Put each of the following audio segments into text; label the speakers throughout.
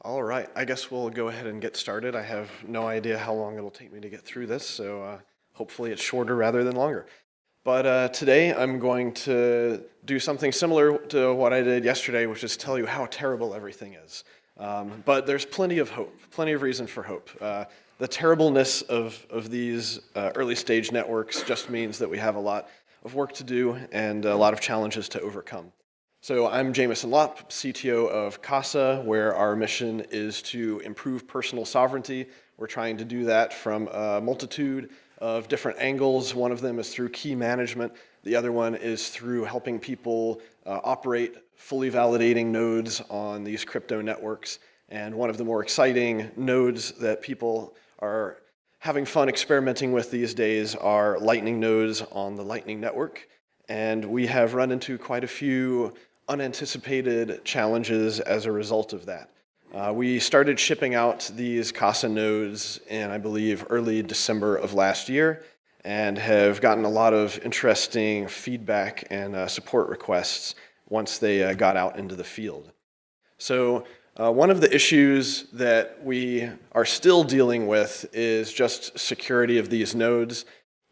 Speaker 1: All right, I guess we'll go ahead and get started. I have no idea how long it'll take me to get through this, so hopefully it's shorter rather than longer. But today I'm going to do something similar to what I did yesterday, which is tell you how terrible everything is. But there's plenty of hope, plenty of reason for hope. The terribleness of these early stage networks just means that we have a lot of work to do and a lot of challenges to overcome. So I'm Jameson Lopp, CTO of Casa, where our mission is to improve personal sovereignty. We're trying to do that from a multitude of different angles. One of them is through key management. The other one is through helping people operate fully validating nodes on these crypto networks. And one of the more exciting nodes that people are having fun experimenting with these days are Lightning nodes on the Lightning Network. And we have run into quite a few unanticipated challenges as a result of that. We started shipping out these Casa nodes in, I believe, early December of last year, and have gotten a lot of interesting feedback and support requests once they got out into the field. So one of the issues that we are still dealing with is just security of these nodes.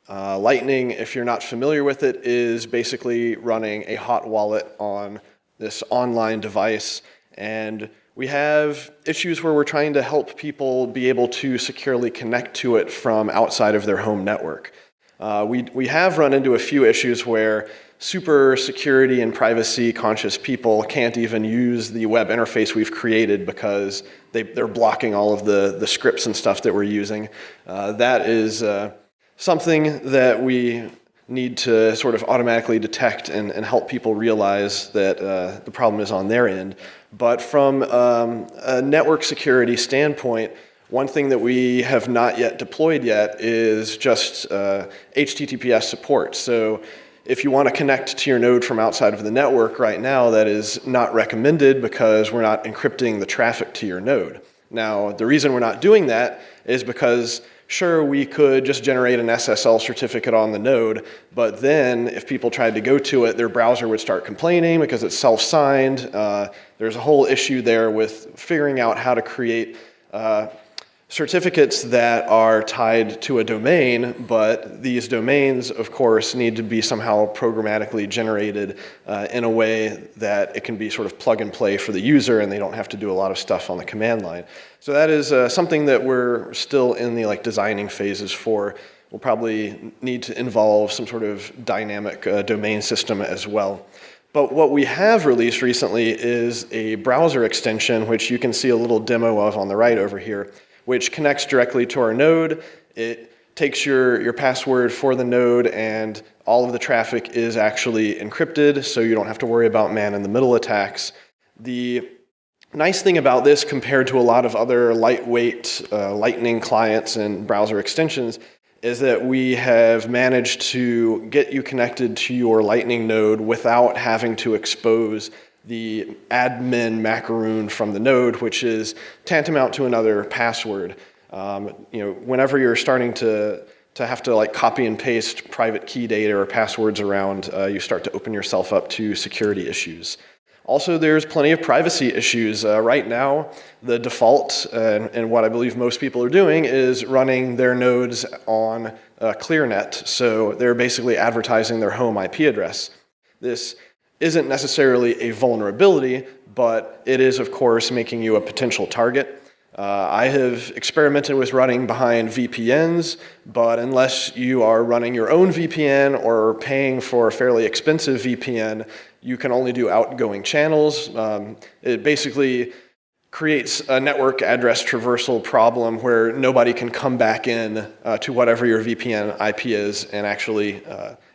Speaker 1: Lightning, if you're not familiar with it, is basically running a hot wallet on this online device. And we have issues where we're trying to help people be able to securely connect to it from outside of their home network. We have run into a few issues where super security and privacy conscious people can't even use the web interface we've created because they're blocking all of the scripts and stuff that we're using. That is something that we need to sort of automatically detect and help people realize that the problem is on their end. But from a network security standpoint, one thing that we have not yet deployed yet is just HTTPS support. So if you want to connect to your node from outside of the network right now, that is not recommended because we're not encrypting the traffic to your node. Now, the reason we're not doing that is because sure, we could just generate an SSL certificate on the node, but then if people tried to go to it, their browser would start complaining because it's self-signed. There's a whole issue there with figuring out how to create certificates that are tied to a domain, but these domains, of course, need to be somehow programmatically generated in a way that it can be sort of plug and play for the user and they don't have to do a lot of stuff on the command line. So that is something that we're still in the designing phases for. We'll probably need to involve some sort of dynamic domain system as well. But what we have released recently is a browser extension, which you can see a little demo of on the right over here, which connects directly to our node. It takes your password for the node and all of the traffic is actually encrypted, so you don't have to worry about man-in-the-middle attacks. The nice thing about this compared to a lot of other lightweight Lightning clients and browser extensions is that we have managed to get you connected to your Lightning node without having to expose the admin macaroon from the node, which is tantamount to another password. Whenever you're starting to have to copy and paste private key data or passwords around, you start to open yourself up to security issues. Also, there's plenty of privacy issues. Right now, the default, and what I believe most people are doing, is running their nodes on ClearNet. So they're basically advertising their home IP address. This isn't necessarily a vulnerability, but it is, of course, making you a potential target. I have experimented with running behind VPNs, but unless you are running your own VPN or paying for a fairly expensive VPN, you can only do outgoing channels. It basically creates a network address traversal problem where nobody can come back in to whatever your VPN IP is and actually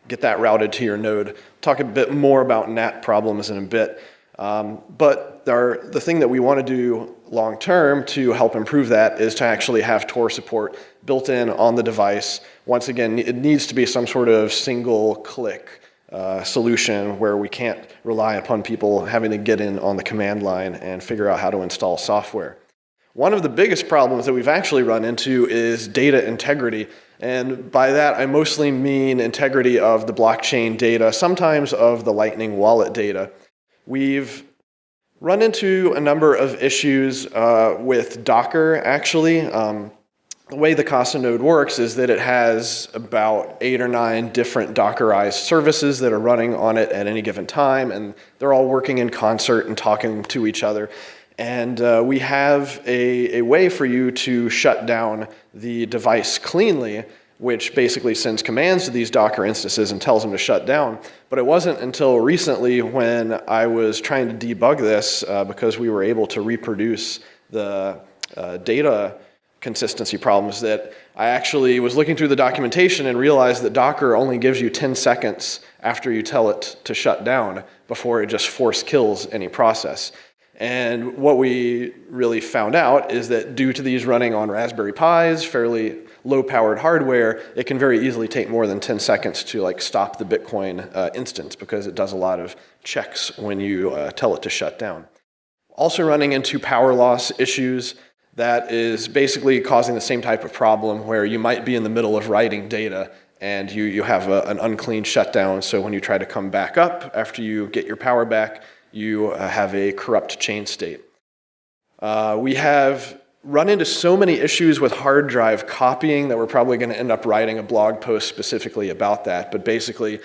Speaker 1: get that routed to your node. Talk a bit more about NAT problems in a bit. But the thing that we want to do long term to help improve that is to actually have Tor support built in on the device. Once again, it needs to be some sort of single click solution where we can't rely upon people having to get in on the command line and figure out how to install software. One of the biggest problems that we've actually run into is data integrity. And by that, I mostly mean integrity of the blockchain data, sometimes of the Lightning wallet data. We've run into a number of issues with Docker, actually. The way the Casa node works is that it has about 8 or 9 different Dockerized services that are running on it at any given time, and they're all working in concert and talking to each other. And we have a way for you to shut down the device cleanly, which basically sends commands to these Docker instances and tells them to shut down. But it wasn't until recently when I was trying to debug this, because we were able to reproduce the data consistency problems, that I actually was looking through the documentation and realized that Docker only gives you 10 seconds after you tell it to shut down before it just force kills any process. And what we really found out is that due to these running on Raspberry Pis, fairly low-powered hardware, it can very easily take more than 10 seconds to stop the Bitcoin instance, because it does a lot of checks when you tell it to shut down. Also running into power loss issues. That is basically causing the same type of problem where you might be in the middle of writing data and you have an unclean shutdown. So when you try to come back up after you get your power back, you have a corrupt chain state. We have run into so many issues with hard drive copying that we're probably going to end up writing a blog post specifically about that. But basically,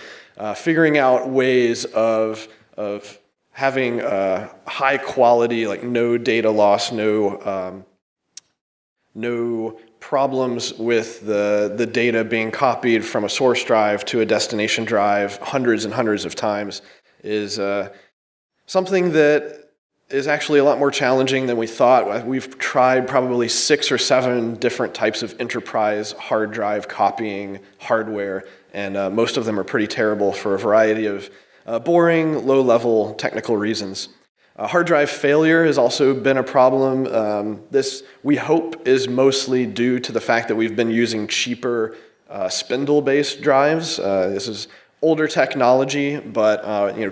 Speaker 1: figuring out ways of having high quality, no data loss, no problems with the data being copied from a source drive to a destination drive hundreds and hundreds of times is something that is actually a lot more challenging than we thought. We've tried probably 6 or 7 different types of enterprise hard drive copying hardware, and most of them are pretty terrible for a variety of boring, low-level technical reasons. Hard drive failure has also been a problem. This, we hope, is mostly due to the fact that we've been using cheaper spindle-based drives. This is older technology, but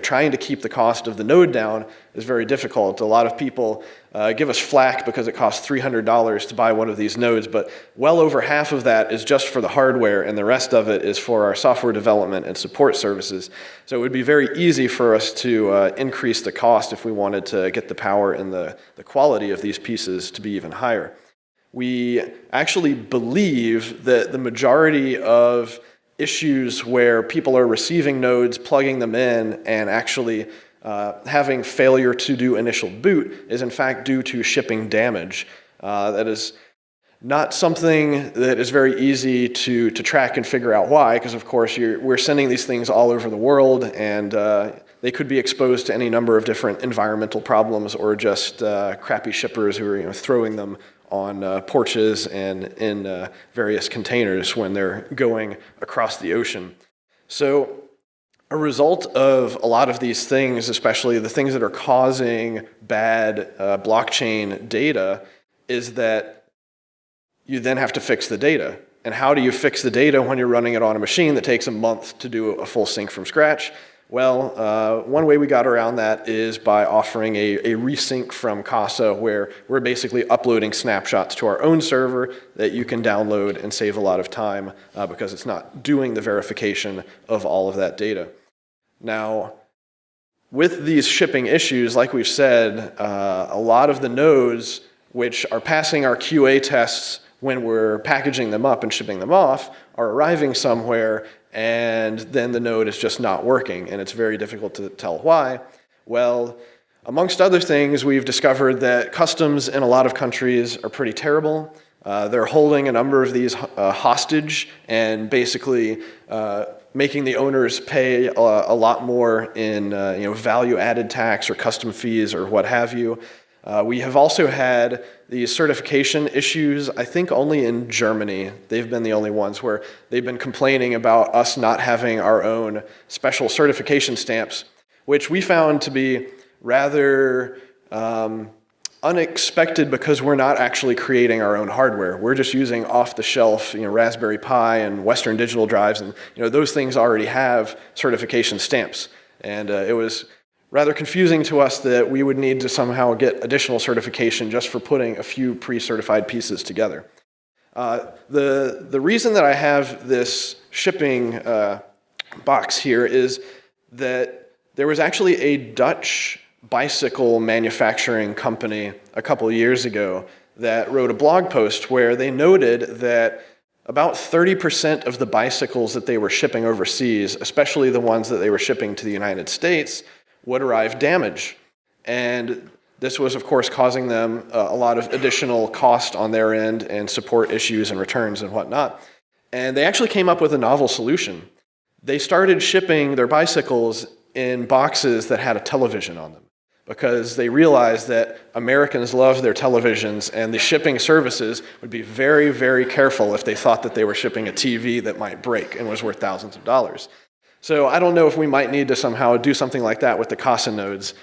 Speaker 1: trying to keep the cost of the node down is very difficult. A lot of people give us flack because it costs $300 to buy one of these nodes, but well over half of that is just for the hardware, and the rest of it is for our software development and support services. So it would be very easy for us to increase the cost if we wanted to get the power and the quality of these pieces to be even higher. We actually believe that the majority of issues where people are receiving nodes, plugging them in, and actually having failure to do initial boot is in fact due to shipping damage. That is not something that is very easy to track and figure out why, because of course we're sending these things all over the world, and they could be exposed to any number of different environmental problems or just crappy shippers who are throwing them on porches and in various containers when they're going across the ocean. So a result of a lot of these things, especially the things that are causing bad blockchain data, is that you then have to fix the data. And how do you fix the data when you're running it on a machine that takes a month to do a full sync from scratch? Well, one way we got around that is by offering a resync from Casa, where we're basically uploading snapshots to our own server that you can download and save a lot of time because it's not doing the verification of all of that data. Now, with these shipping issues, like we've said, a lot of the nodes which are passing our QA tests when we're packaging them up and shipping them off are arriving somewhere, and then the node is just not working, and it's very difficult to tell why. Well, amongst other things, we've discovered that customs in a lot of countries are pretty terrible. They're holding a number of these hostage and basically making the owners pay a lot more in value-added tax or custom fees or what have you. We have also had these certification issues, I think only in Germany. They've been the only ones where they've been complaining about us not having our own special certification stamps, which we found to be rather unexpected because we're not actually creating our own hardware. We're just using off-the-shelf, Raspberry Pi and Western Digital drives, and those things already have certification stamps. And it was rather confusing to us that we would need to somehow get additional certification just for putting a few pre-certified pieces together. The reason that I have this shipping box here is that there was actually a Dutch bicycle manufacturing company a couple years ago that wrote a blog post where they noted that about 30% of the bicycles that they were shipping overseas, especially the ones that they were shipping to the United States, would arrive damaged. And this was, of course, causing them a lot of additional cost on their end and support issues and returns and whatnot. And they actually came up with a novel solution. They started shipping their bicycles in boxes that had a television on them because they realized that Americans love their televisions, and the shipping services would be very, very careful if they thought that they were shipping a TV that might break and was worth thousands of dollars. So I don't know if we might need to somehow do something like that with the Casa nodes.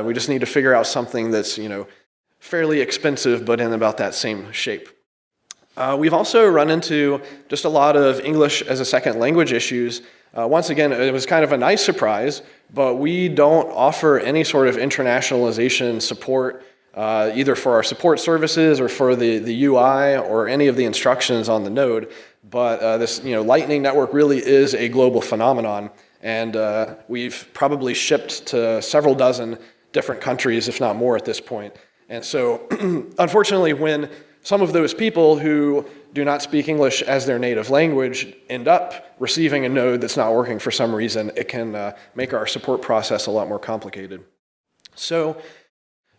Speaker 1: We just need to figure out something that's, fairly expensive, but in about that same shape. We've also run into just a lot of English as a second language issues. Once again, it was kind of a nice surprise, but we don't offer any sort of internationalization support, either for our support services or for the UI or any of the instructions on the node. But this Lightning Network really is a global phenomenon, and we've probably shipped to several dozen different countries, if not more at this point. And so, unfortunately, when some of those people who do not speak English as their native language end up receiving a node that's not working for some reason, it can make our support process a lot more complicated. So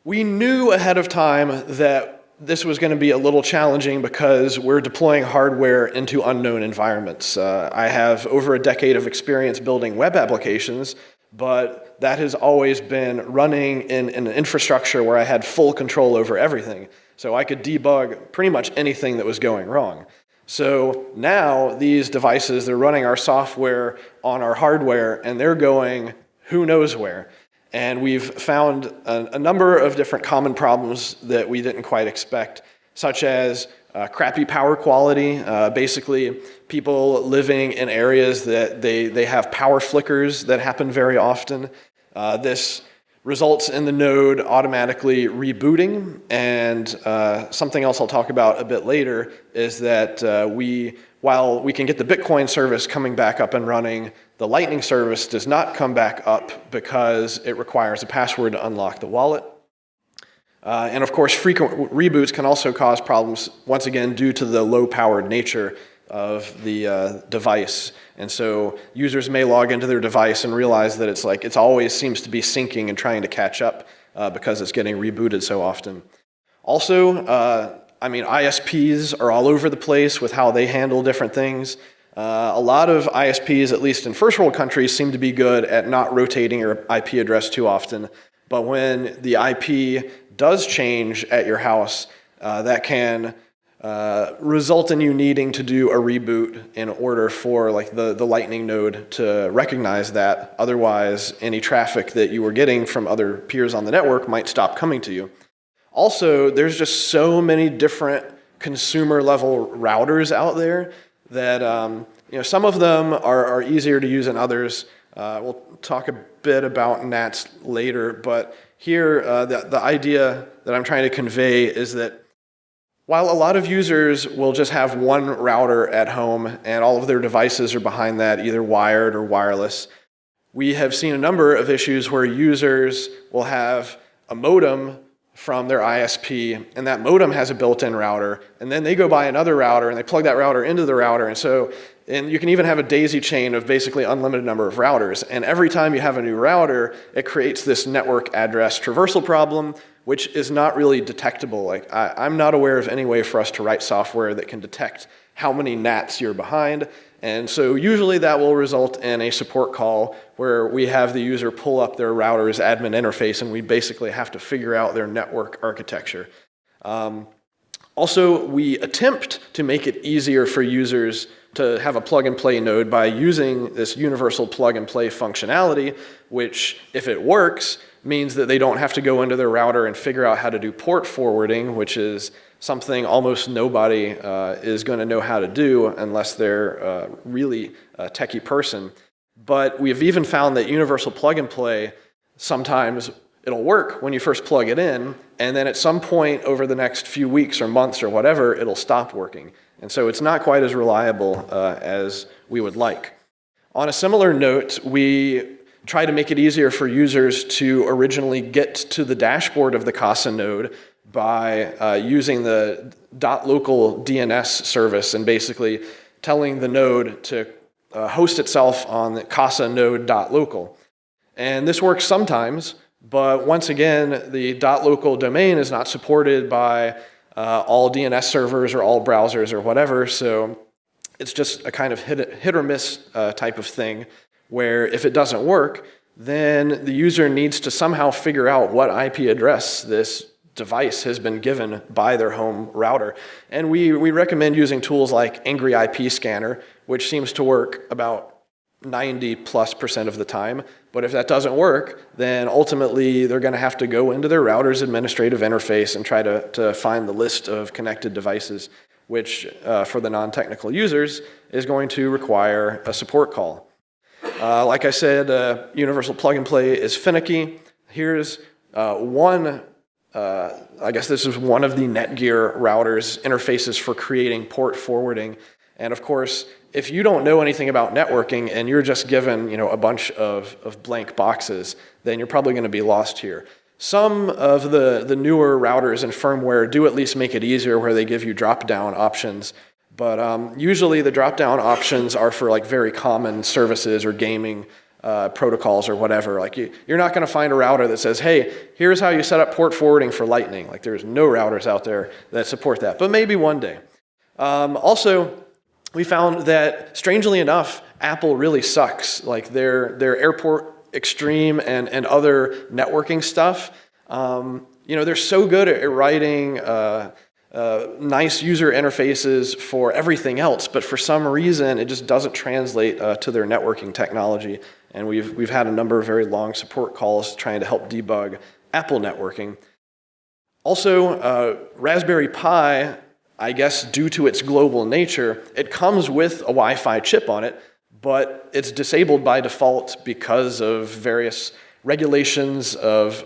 Speaker 1: we knew ahead of time that this was going to be a little challenging because we're deploying hardware into unknown environments. I have over a decade of experience building web applications, but that has always been running in an infrastructure where I had full control over everything. So I could debug pretty much anything that was going wrong. So now these devices, they're running our software on our hardware, and they're going who knows where. And we've found a number of different common problems that we didn't quite expect, such as crappy power quality. Basically, people living in areas that they have power flickers that happen very often. This results in the node automatically rebooting, and something else I'll talk about a bit later is that while we can get the Bitcoin service coming back up and running, the Lightning service does not come back up because it requires a password to unlock the wallet. And of course, frequent reboots can also cause problems, once again, due to the low-powered nature of the device. And so users may log into their device and realize that it's always seems to be syncing and trying to catch up because it's getting rebooted so often. Also, ISPs are all over the place with how they handle different things. A lot of ISPs, at least in first world countries, seem to be good at not rotating your IP address too often. But when the IP does change at your house, that can result in you needing to do a reboot in order for the Lightning node to recognize that. Otherwise, any traffic that you were getting from other peers on the network might stop coming to you. Also, there's just so many different consumer level routers out there that some of them are easier to use than others. We'll talk a bit about NATs later, but here the idea that I'm trying to convey is that while a lot of users will just have one router at home and all of their devices are behind that, either wired or wireless, we have seen a number of issues where users will have a modem from their ISP, and that modem has a built-in router, and then they go buy another router and they plug that router into the router, and you can even have a daisy chain of basically unlimited number of routers. And every time you have a new router, it creates this network address traversal problem, which is not really detectable. I'm not aware of any way for us to write software that can detect how many NATs you're behind. And so usually that will result in a support call where we have the user pull up their router's admin interface, and we basically have to figure out their network architecture. Also, we attempt to make it easier for users to have a plug-and-play node by using this universal plug-and-play functionality, which, if it works, means that they don't have to go into their router and figure out how to do port forwarding, which is something almost nobody is going to know how to do unless they're really a techie person. But we've even found that universal plug-and-play, sometimes it'll work when you first plug it in, and then at some point over the next few weeks or months or whatever, it'll stop working. And so it's not quite as reliable as we would like. On a similar note, we try to make it easier for users to originally get to the dashboard of the Casa node by using the .local DNS service and basically telling the node to host itself on the Casa node.local. And this works sometimes, but once again, the .local domain is not supported by all DNS servers or all browsers or whatever, so it's just a kind of hit or miss type of thing, where if it doesn't work, then the user needs to somehow figure out what IP address this device has been given by their home router. And we recommend using tools like Angry IP Scanner, which seems to work about 90+% of the time. But if that doesn't work, then ultimately they're going to have to go into their router's administrative interface and try to find the list of connected devices, which for the non-technical users is going to require a support call. Like I said, universal plug and play is finicky. Here's one, I guess this is one of the Netgear router's interfaces for creating port forwarding. And of course, if you don't know anything about networking and you're just given a bunch of blank boxes, then you're probably going to be lost here. Some of the newer routers and firmware do at least make it easier, where they give you drop-down options. But usually the drop-down options are for like very common services or gaming protocols or whatever. Like you're not going to find a router that says, hey, here's how you set up port forwarding for Lightning. Like there's no routers out there that support that, but maybe one day. Also, we found that, strangely enough, Apple really sucks. Like their Airport Extreme and other networking stuff, they're so good at writing nice user interfaces for everything else, but for some reason it just doesn't translate to their networking technology. And we've had a number of very long support calls trying to help debug Apple networking. Also, Raspberry Pi, I guess due to its global nature, it comes with a Wi-Fi chip on it, but it's disabled by default because of various regulations of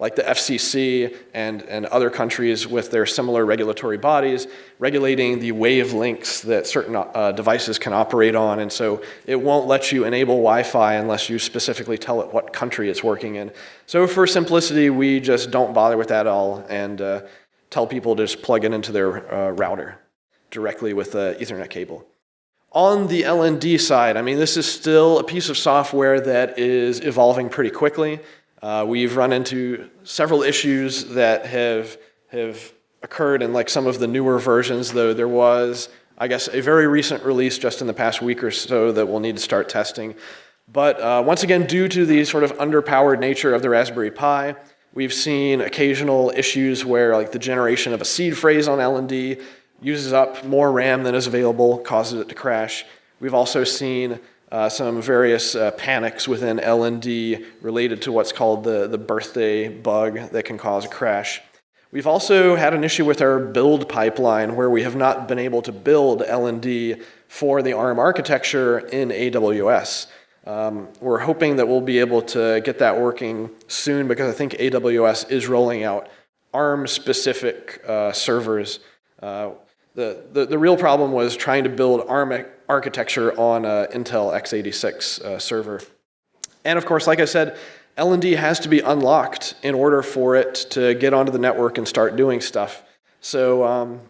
Speaker 1: like the FCC and other countries with their similar regulatory bodies regulating the wavelengths that certain devices can operate on. And so it won't let you enable Wi-Fi unless you specifically tell it what country it's working in. So for simplicity, we just don't bother with that at all and tell people to just plug it into their router directly with the Ethernet cable. On the LND side, this is still a piece of software that is evolving pretty quickly. We've run into several issues that have occurred in like some of the newer versions, though there was, I guess, a very recent release just in the past week or so that we'll need to start testing. But once again, due to the sort of underpowered nature of the Raspberry Pi, we've seen occasional issues where like the generation of a seed phrase on LND uses up more RAM than is available, causes it to crash. We've also seen some various panics within LND related to what's called the birthday bug that can cause a crash. We've also had an issue with our build pipeline where we have not been able to build LND for the ARM architecture in AWS. We're hoping that we'll be able to get that working soon because I think AWS is rolling out ARM-specific servers. The real problem was trying to build ARM architecture on an Intel x86 server. And of course, like I said, LND has to be unlocked in order for it to get onto the network and start doing stuff. So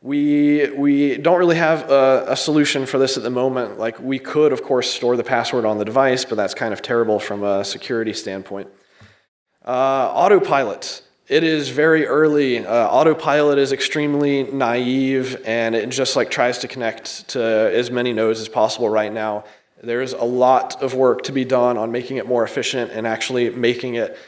Speaker 1: we don't really have a solution for this at the moment. Like we could, of course, store the password on the device, but that's kind of terrible from a security standpoint. Autopilot. It is very early. Autopilot is extremely naive, and it just like tries to connect to as many nodes as possible right now. There's a lot of work to be done on making it more efficient and actually making it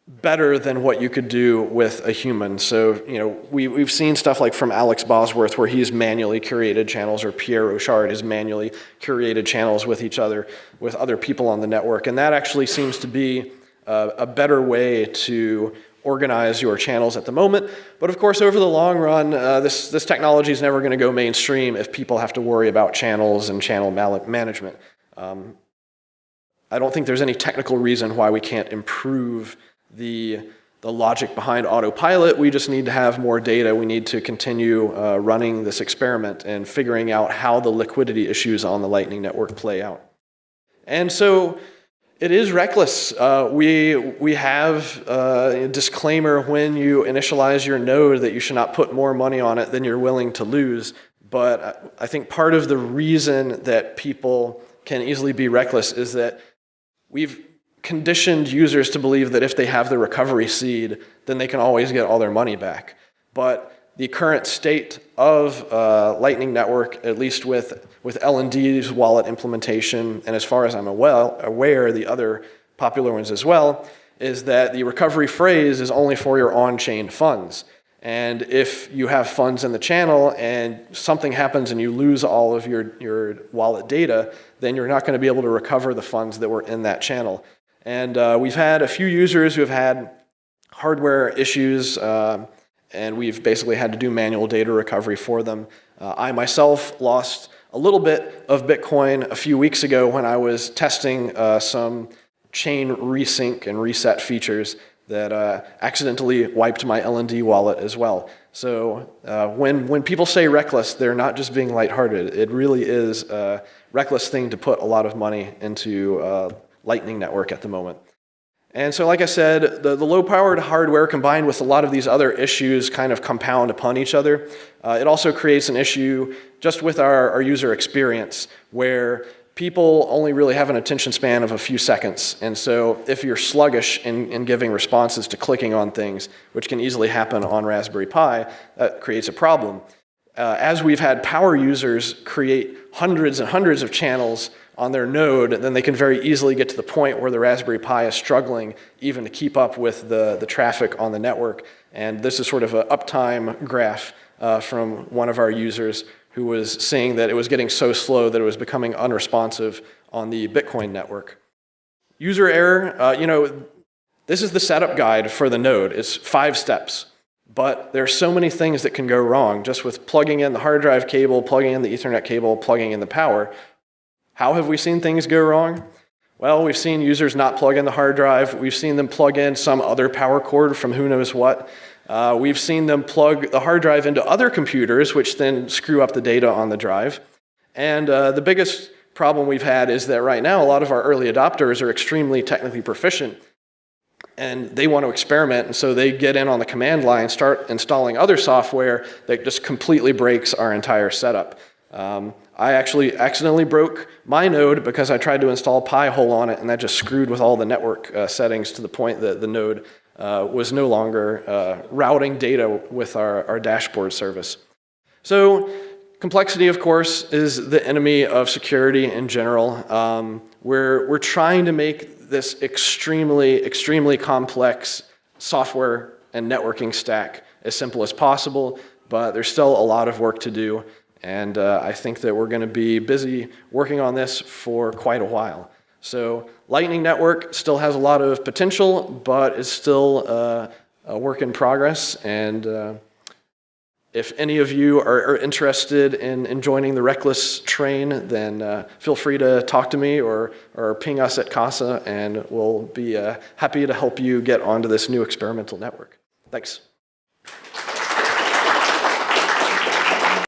Speaker 1: better than what you could do with a human. So, we've seen stuff like from Alex Bosworth where he's manually curated channels, or Pierre Rochard has manually curated channels with each other, with other people on the network. And that actually seems to be a better way to organize your channels at the moment. But of course, over the long run, this technology is never going to go mainstream if people have to worry about channels and channel management. I don't think there's any technical reason why we can't improve the logic behind autopilot. We just need to have more data. We need to continue running this experiment and figuring out how the liquidity issues on the Lightning Network play out. And so it is reckless. We have a disclaimer when you initialize your node that you should not put more money on it than you're willing to lose. But I think part of the reason that people can easily be reckless is that we've conditioned users to believe that if they have the recovery seed, then they can always get all their money back. But the current state of Lightning Network, at least with L&D's wallet implementation, and as far as I'm aware, the other popular ones as well, is that the recovery phrase is only for your on-chain funds. And if you have funds in the channel and something happens and you lose all of your wallet data, then you're not going to be able to recover the funds that were in that channel. And we've had a few users who have had hardware issues, and we've basically had to do manual data recovery for them. I myself lost a little bit of Bitcoin a few weeks ago when I was testing some chain resync and reset features that accidentally wiped my L&D wallet as well. So when people say reckless, they're not just being lighthearted. It really is a reckless thing to put a lot of money into Lightning Network at the moment. And so like I said, the low-powered hardware combined with a lot of these other issues kind of compound upon each other. It also creates an issue just with our user experience where people only really have an attention span of a few seconds. And so if you're sluggish in giving responses to clicking on things, which can easily happen on Raspberry Pi, that creates a problem. As we've had power users create hundreds and hundreds of channels on their node, then they can very easily get to the point where the Raspberry Pi is struggling even to keep up with the traffic on the network. And this is sort of an uptime graph from one of our users who was saying that it was getting so slow that it was becoming unresponsive on the Bitcoin network. User error, this is the setup guide for the node. It's 5 steps. But there are so many things that can go wrong just with plugging in the hard drive cable, plugging in the Ethernet cable, plugging in the power. How have we seen things go wrong? Well, we've seen users not plug in the hard drive. We've seen them plug in some other power cord from who knows what. We've seen them plug the hard drive into other computers, which then screw up the data on the drive. And the biggest problem we've had is that right now, a lot of our early adopters are extremely technically proficient. And they want to experiment, and so they get in on the command line, start installing other software that just completely breaks our entire setup. I actually accidentally broke my node because I tried to install Pi-hole on it, and that just screwed with all the network settings to the point that the node was no longer routing data with our dashboard service. So complexity, of course, is the enemy of security in general. We're trying to make this extremely complex software and networking stack as simple as possible, but there's still a lot of work to do. And I think that we're going to be busy working on this for quite a while. So Lightning Network still has a lot of potential, but is still a work in progress. And if any of you are interested in joining the Reckless train, then feel free to talk to me or ping us at Casa, and we'll be happy to help you get onto this new experimental network. Thanks.